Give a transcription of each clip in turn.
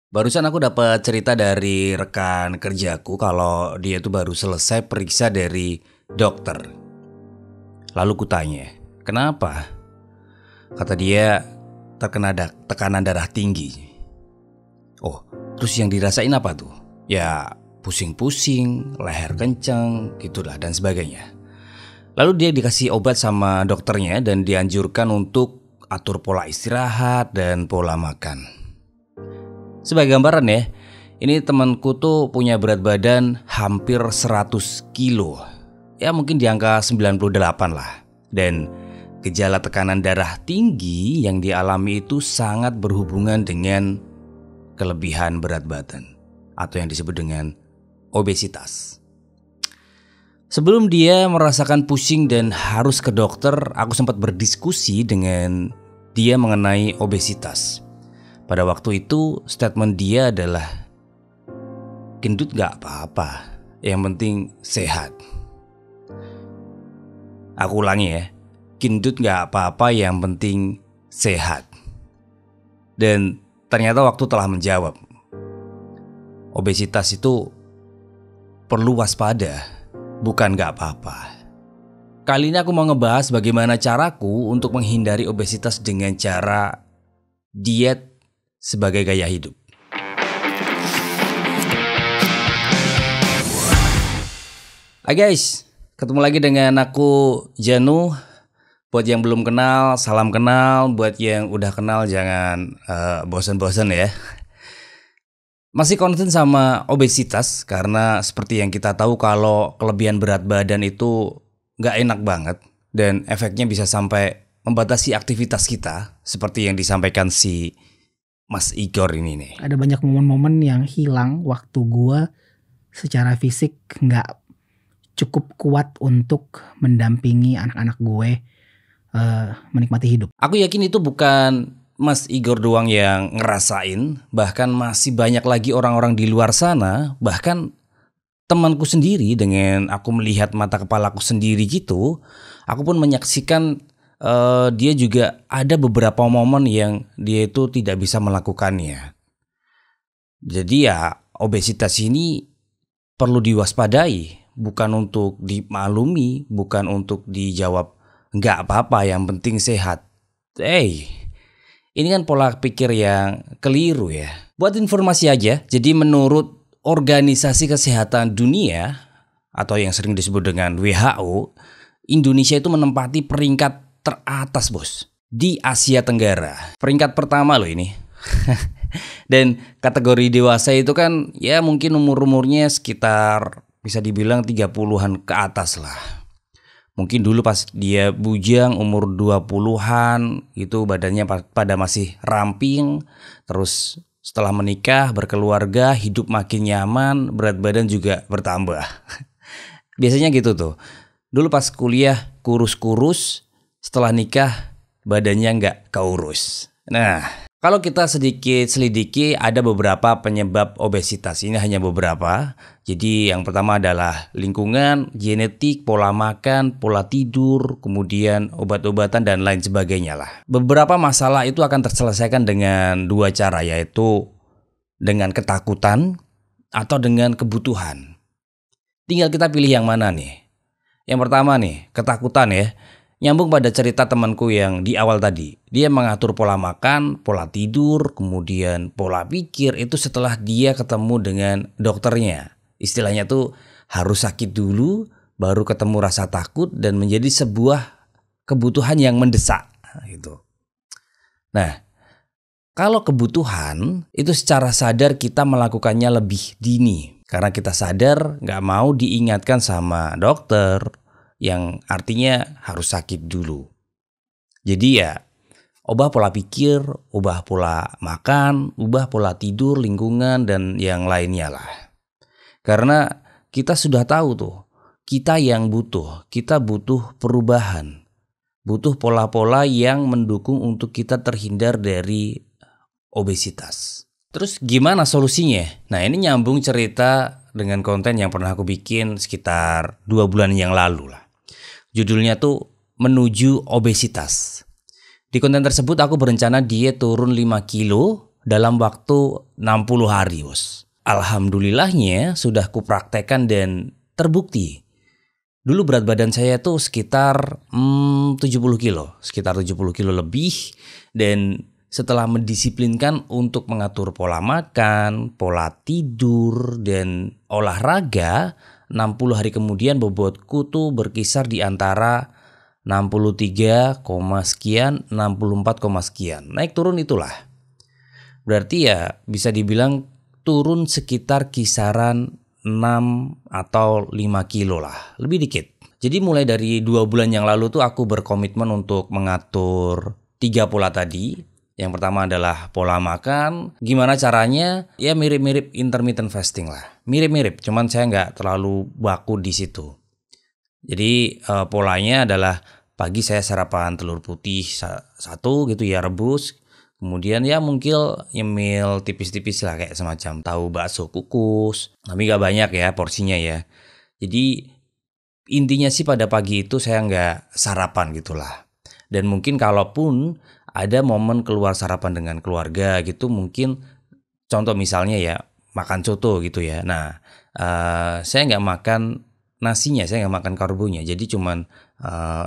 Barusan aku dapat cerita dari rekan kerjaku kalau dia itu baru selesai periksa dari dokter. Lalu kutanya, kenapa? Kata dia terkena tekanan darah tinggi. Oh, terus yang dirasain apa tuh? Ya pusing-pusing, leher kenceng, gitulah dan sebagainya. Lalu dia dikasih obat sama dokternya dan dianjurkan untuk atur pola istirahat dan pola makan. Sebagai gambaran ya, ini temanku tuh punya berat badan hampir 100 kilo. Ya mungkin di angka 98 lah. Dan gejala tekanan darah tinggi yang dialami itu sangat berhubungan dengan kelebihan berat badan atau yang disebut dengan obesitas. Sebelum dia merasakan pusing dan harus ke dokter, aku sempat berdiskusi dengan dia mengenai obesitas. Pada waktu itu statement dia adalah, gendut gak apa-apa, yang penting sehat. Aku ulangi ya, gendut gak apa-apa, yang penting sehat. Dan ternyata waktu telah menjawab, obesitas itu perlu waspada, bukan gak apa-apa. Kali ini aku mau ngebahas bagaimana caraku untuk menghindari obesitas dengan cara diet sebagai gaya hidup. Hai guys, ketemu lagi dengan aku Janu. Buat yang belum kenal, salam kenal. Buat yang udah kenal jangan bosan-bosan ya. Masih konsen sama obesitas karena seperti yang kita tahu kalau kelebihan berat badan itu gak enak banget. Dan efeknya bisa sampai membatasi aktivitas kita seperti yang disampaikan si Mas Igor ini nih. Ada banyak momen-momen yang hilang waktu gue secara fisik gak cukup kuat untuk mendampingi anak-anak gue menikmati hidup. Aku yakin itu bukan Mas Igor doang yang ngerasain, bahkan masih banyak lagi orang-orang di luar sana, bahkan temanku sendiri dengan aku melihat mata kepalaku sendiri gitu, aku pun menyaksikan dia juga ada beberapa momen yang dia itu tidak bisa melakukannya. Jadi ya obesitas ini perlu diwaspadai, bukan untuk dimaklumi, bukan untuk dijawab nggak apa-apa yang penting sehat. Ini kan pola pikir yang keliru ya. Buat informasi aja, jadi menurut Organisasi Kesehatan Dunia atau yang sering disebut dengan WHO, Indonesia itu menempati peringkat teratas bos di Asia Tenggara. Peringkat pertama loh ini. Dan kategori dewasa itu kan ya mungkin umurnya sekitar bisa dibilang 30-an ke atas lah. Mungkin dulu pas dia bujang umur 20-an itu badannya pada masih ramping. Terus setelah menikah, berkeluarga, hidup makin nyaman, berat badan juga bertambah. Biasanya gitu tuh. Dulu pas kuliah kurus-kurus, setelah nikah badannya nggak keurus. Nah, kalau kita sedikit selidiki ada beberapa penyebab obesitas. Ini hanya beberapa. Jadi yang pertama adalah lingkungan, genetik, pola makan, pola tidur, kemudian obat-obatan dan lain sebagainya lah. Beberapa masalah itu akan terselesaikan dengan dua cara, yaitu dengan ketakutan atau dengan kebutuhan. Tinggal kita pilih yang mana nih. Yang pertama nih, ketakutan ya. Nyambung pada cerita temanku yang di awal tadi. Dia mengatur pola makan, pola tidur, kemudian pola pikir itu setelah dia ketemu dengan dokternya. Istilahnya tuh harus sakit dulu baru ketemu rasa takut dan menjadi sebuah kebutuhan yang mendesak gitu. Nah, kalau kebutuhan itu secara sadar kita melakukannya lebih dini karena kita sadar gak mau diingatkan sama dokter yang artinya harus sakit dulu. Jadi ya ubah pola pikir, ubah pola makan, ubah pola tidur, lingkungan dan yang lainnya lah. Karena kita sudah tahu tuh, kita butuh perubahan. Butuh pola-pola yang mendukung untuk kita terhindar dari obesitas. Terus gimana solusinya? Nah, ini nyambung cerita dengan konten yang pernah aku bikin sekitar 2 bulan yang lalu lah. Judulnya tuh Menuju Obesitas. Di konten tersebut aku berencana diet turun 5 kilo dalam waktu 60 hari, Bos. Alhamdulillahnya sudah kupraktekkan dan terbukti. Dulu berat badan saya tuh sekitar 70 kilo, sekitar 70 kilo lebih. Dan setelah mendisiplinkan untuk mengatur pola makan, pola tidur, dan olahraga, 60 hari kemudian bobotku tuh berkisar di antara 63, sekian, 64, sekian. Naik turun itulah. Berarti ya bisa dibilang turun sekitar kisaran 6 atau 5 kilo lah, lebih dikit. Jadi mulai dari 2 bulan yang lalu tuh aku berkomitmen untuk mengatur 3 pola tadi. Yang pertama adalah pola makan. Gimana caranya? Ya mirip-mirip intermittent fasting lah. Mirip-mirip, cuman saya nggak terlalu baku di situ. Jadi polanya adalah pagi saya sarapan telur putih 1 gitu ya, rebus. Kemudian ya mungkin nyemil tipis-tipis lah kayak semacam tahu bakso kukus. Tapi gak banyak ya porsinya ya. Jadi intinya sih pada pagi itu saya nggak sarapan gitulah. Dan mungkin kalaupun ada momen keluar sarapan dengan keluarga gitu, mungkin contoh misalnya ya makan soto gitu ya. Nah saya nggak makan nasinya, saya nggak makan karbonya. Jadi cuman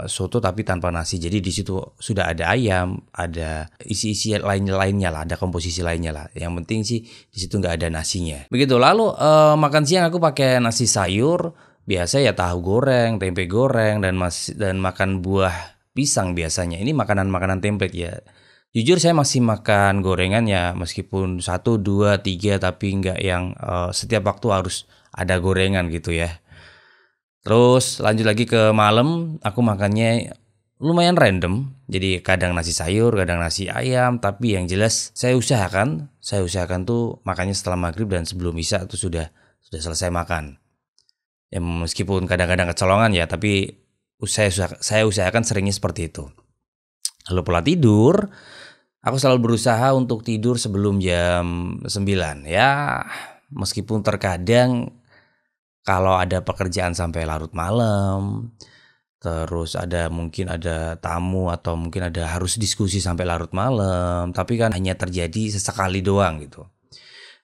soto tapi tanpa nasi. Jadi di situ sudah ada ayam, ada isi-isi lainnya lah, ada komposisi lainnya lah. Yang penting sih di situ nggak ada nasinya. Begitu. Lalu makan siang aku pakai nasi sayur, biasa ya tahu goreng, tempe goreng, dan makan buah pisang biasanya. Ini makanan-makanan template ya. Jujur saya masih makan gorengan ya, meskipun 1, 2, 3, tapi nggak yang setiap waktu harus ada gorengan gitu ya. Terus lanjut lagi ke malam, aku makannya lumayan random. Jadi kadang nasi sayur, kadang nasi ayam. Tapi yang jelas saya usahakan tuh makannya setelah maghrib dan sebelum isya tuh sudah selesai makan. Ya meskipun kadang-kadang kecolongan ya, tapi saya usahakan seringnya seperti itu. Lalu pola tidur, aku selalu berusaha untuk tidur sebelum jam 9. Ya meskipun terkadang kalau ada pekerjaan sampai larut malam, terus mungkin ada tamu atau mungkin harus diskusi sampai larut malam, tapi kan hanya terjadi sesekali doang gitu.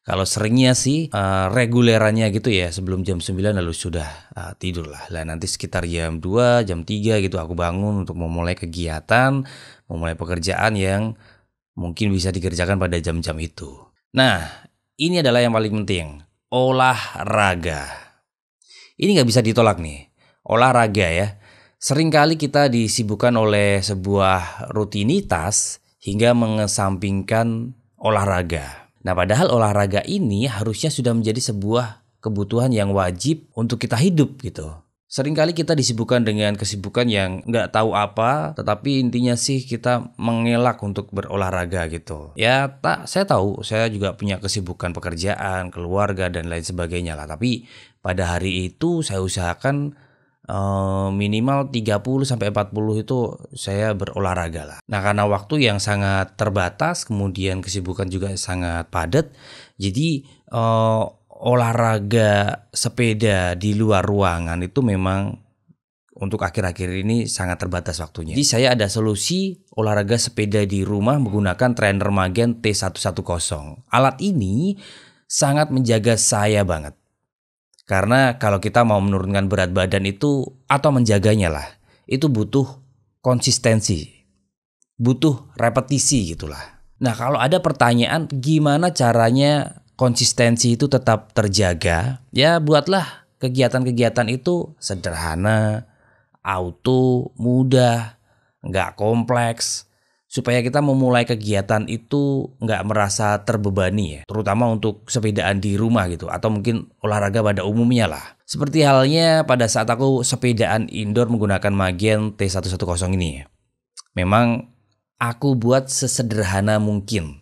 Kalau seringnya sih regulerannya gitu ya, sebelum jam 9 lalu sudah tidur lah. Nanti sekitar jam 2, jam 3 gitu aku bangun untuk memulai kegiatan, memulai pekerjaan yang mungkin bisa dikerjakan pada jam-jam itu. Nah, ini adalah yang paling penting, olahraga. Ini nggak bisa ditolak nih, olahraga ya. Seringkali kita disibukkan oleh sebuah rutinitas hingga mengesampingkan olahraga. Nah padahal olahraga ini harusnya sudah menjadi sebuah kebutuhan yang wajib untuk kita hidup gitu. Seringkali kita disibukkan dengan kesibukan yang nggak tahu apa, tetapi intinya sih kita mengelak untuk berolahraga gitu. Ya saya tahu, saya juga punya kesibukan pekerjaan, keluarga dan lain sebagainya lah. Tapi pada hari itu saya usahakan minimal 30-40 itu saya berolahraga lah. Nah karena waktu yang sangat terbatas, kemudian kesibukan juga sangat padat, jadi olahraga sepeda di luar ruangan itu memang untuk akhir-akhir ini sangat terbatas waktunya. Jadi saya ada solusi olahraga sepeda di rumah menggunakan trainer Magen T110. Alat ini sangat menjaga saya banget. Karena kalau kita mau menurunkan berat badan itu atau menjaganya lah, itu butuh konsistensi, butuh repetisi gitulah. Nah kalau ada pertanyaan gimana caranya konsistensi itu tetap terjaga, ya buatlah kegiatan-kegiatan itu sederhana, auto, mudah, nggak kompleks. Supaya kita memulai kegiatan itu nggak merasa terbebani ya. Terutama untuk sepedaan di rumah gitu. Atau mungkin olahraga pada umumnya lah. Seperti halnya pada saat aku sepedaan indoor menggunakan Magen T110 ini ya. Memang aku buat sesederhana mungkin.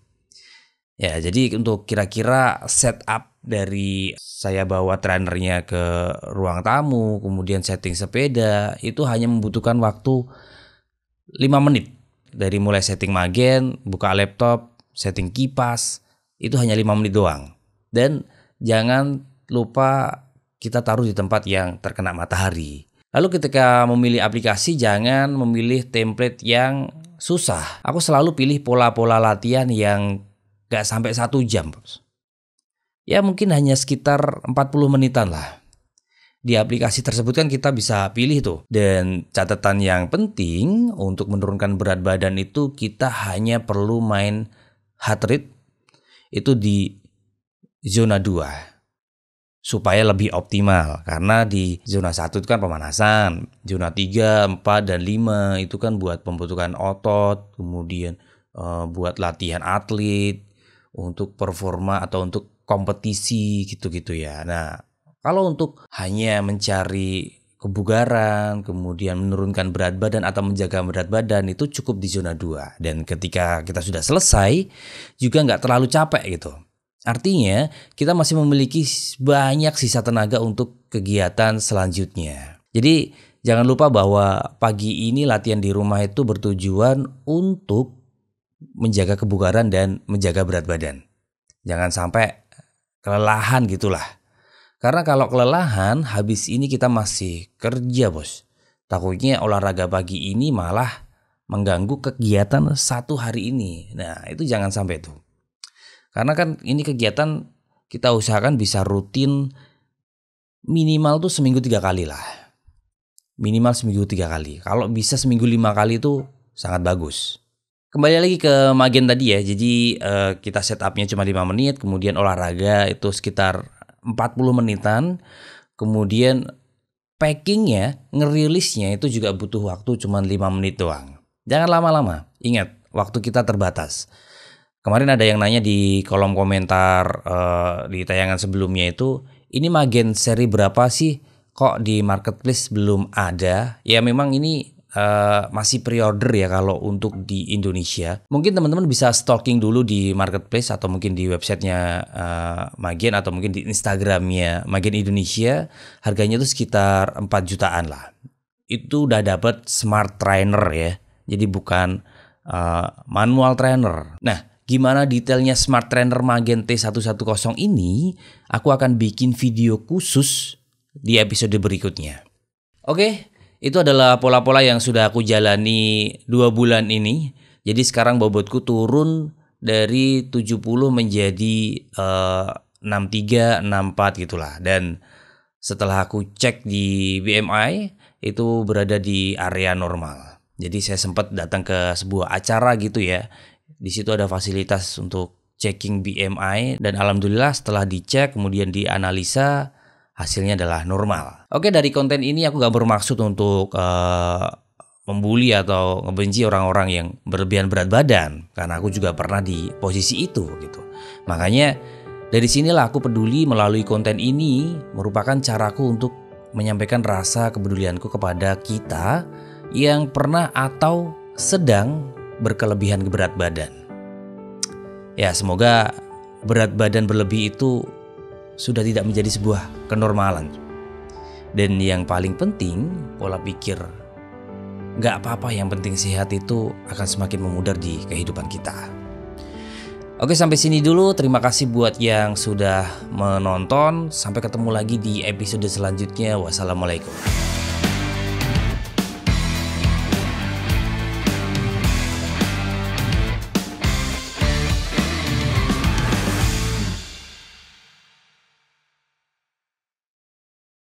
Ya jadi untuk kira-kira setup dari saya bawa trainernya ke ruang tamu. Kemudian setting sepeda. Itu hanya membutuhkan waktu 5 menit. Dari mulai setting Magen, buka laptop, setting kipas, itu hanya 5 menit doang. Dan jangan lupa kita taruh di tempat yang terkena matahari. Lalu ketika memilih aplikasi, jangan memilih template yang susah. Aku selalu pilih pola-pola latihan yang Gak sampai 1 jam, Bos. Ya mungkin hanya sekitar 40 menitan lah. Di aplikasi tersebut kan kita bisa pilih tuh. Dan catatan yang penting untuk menurunkan berat badan itu kita hanya perlu main heart rate itu di zona 2. Supaya lebih optimal, karena di zona 1 itu kan pemanasan, zona 3, 4, dan 5 itu kan buat pembentukan otot, kemudian buat latihan atlet, untuk performa atau untuk kompetisi gitu-gitu ya. Nah, kalau untuk hanya mencari kebugaran, kemudian menurunkan berat badan atau menjaga berat badan itu cukup di zona 2. Dan ketika kita sudah selesai, juga nggak terlalu capek gitu. Artinya kita masih memiliki banyak sisa tenaga untuk kegiatan selanjutnya. Jadi jangan lupa bahwa pagi ini latihan di rumah itu bertujuan untuk menjaga kebugaran dan menjaga berat badan. Jangan sampai kelelahan gitulah. Karena kalau kelelahan habis ini kita masih kerja, Bos. Takutnya olahraga pagi ini malah mengganggu kegiatan 1 hari ini. Nah itu jangan sampai tuh. Karena kan ini kegiatan kita usahakan bisa rutin minimal tuh seminggu 3 kali lah. Minimal seminggu 3 kali. Kalau bisa seminggu 5 kali itu sangat bagus. Kembali lagi ke Magen tadi ya. Jadi kita setupnya cuma 5 menit. Kemudian olahraga itu sekitar 40 menitan. Kemudian packingnya, ngerilisnya itu juga butuh waktu cuma 5 menit doang. Jangan lama-lama. Ingat, waktu kita terbatas. Kemarin ada yang nanya di kolom komentar di tayangan sebelumnya itu, ini Magen seri berapa sih? Kok di marketplace belum ada? Ya memang ini masih pre-order ya kalau untuk di Indonesia. Mungkin teman-teman bisa stalking dulu di marketplace atau mungkin di websitenya Magen atau mungkin di Instagramnya Magen Indonesia. Harganya itu sekitar 4 jutaan lah. Itu udah dapat smart trainer ya. Jadi bukan manual trainer. Nah, gimana detailnya Smart Trainer Magen T110 ini, aku akan bikin video khusus di episode berikutnya. Oke, itu adalah pola-pola yang sudah aku jalani 2 bulan ini. Jadi sekarang bobotku turun dari 70 menjadi 63, 64 gitulah. Dan setelah aku cek di BMI, itu berada di area normal. Jadi saya sempat datang ke sebuah acara gitu ya. Di situ ada fasilitas untuk checking BMI dan alhamdulillah setelah dicek kemudian dianalisa hasilnya adalah normal. Oke, dari konten ini aku gak bermaksud untuk membuli atau ngebenci orang-orang yang berlebihan berat badan, karena aku juga pernah di posisi itu gitu. Makanya dari sinilah aku peduli melalui konten ini merupakan caraku untuk menyampaikan rasa kepedulianku kepada kita yang pernah atau sedang berkelebihan berat badan. Ya, semoga berat badan berlebih itu sudah tidak menjadi sebuah kenormalan. Dan yang paling penting, pola pikir gak apa-apa, yang penting sehat itu akan semakin memudar di kehidupan kita. Oke, sampai sini dulu. Terima kasih buat yang sudah menonton. Sampai ketemu lagi di episode selanjutnya. Wassalamualaikum.